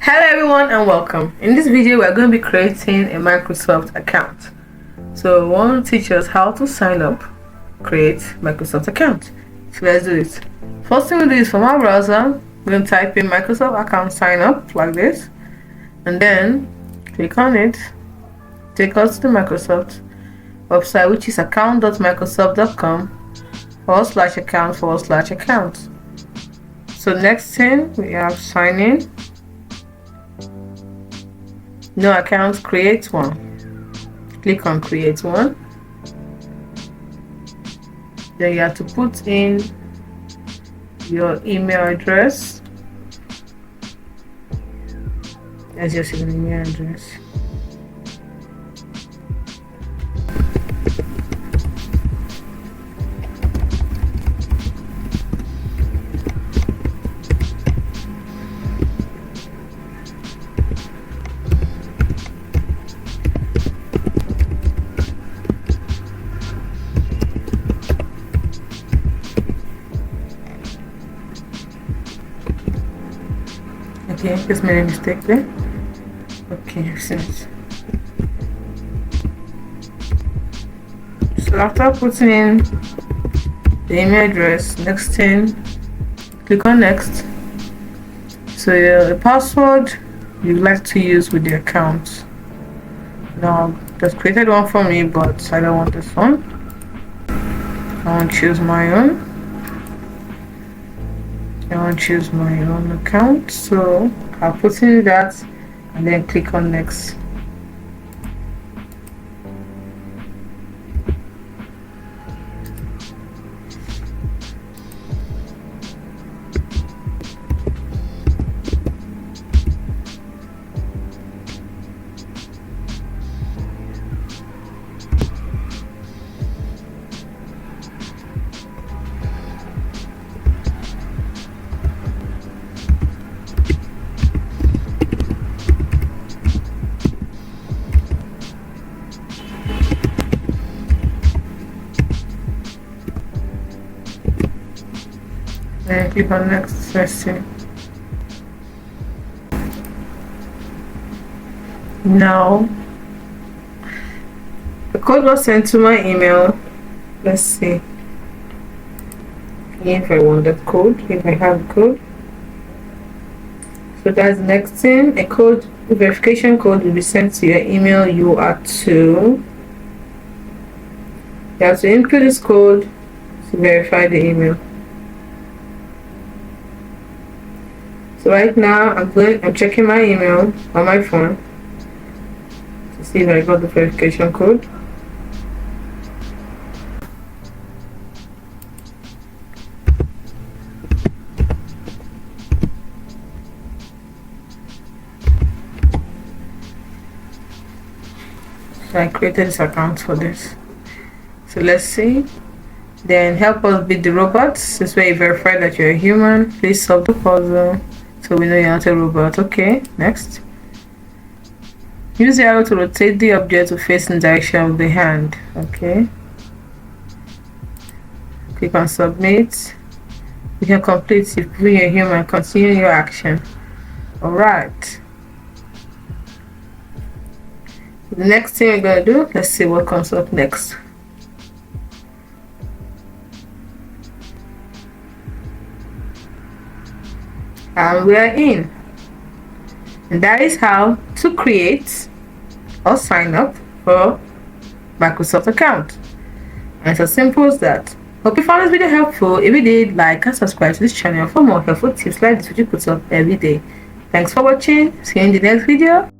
Hello everyone and welcome. In this video we are going to be creating a Microsoft account. So we want to teach us how to sign up, create Microsoft account. So let's do it. First thing we do is from our browser, we're going to type in Microsoft account sign up like this, and then click on it. Take us to the Microsoft website, which is account.microsoft.com/account/account. So next thing we have sign in. No accounts, create one. Click on create one. Then you have to put in your email address. That's just an email address. Okay, just made a mistake there. Okay, since so after putting in the email address, next thing, click on next. So the password you'd like to use with the account. Now just created one for me, but I don't want this one. I want to choose my own. I want to choose my own account, so I'll put in that and then click on next. Then click on next. Let's see. Now the code was sent to my email. Let's see if I want that code, if I have the code. So that's the next thing. A verification code will be sent to your email you are to. You have to include this code to verify the email. So right now I'm checking my email on my phone to see if I got the verification code. So I created this account for this. So let's see. Then help us beat the robots. This way you verify that you're a human. Please solve the puzzle. So we know you're not a robot. Okay, next. Use the arrow to rotate the object to face in the direction of the hand. Okay. Click on submit. You can complete if you're a human. Continue your action. Alright. The next thing we're going to do, let's see what comes up next. And we are in, and that is how to create or sign up for Microsoft account. And it's as simple as that. Hope you found this video helpful. If you did, like and subscribe to this channel for more helpful tips like this which you put up every day. Thanks for watching. See you in the next video.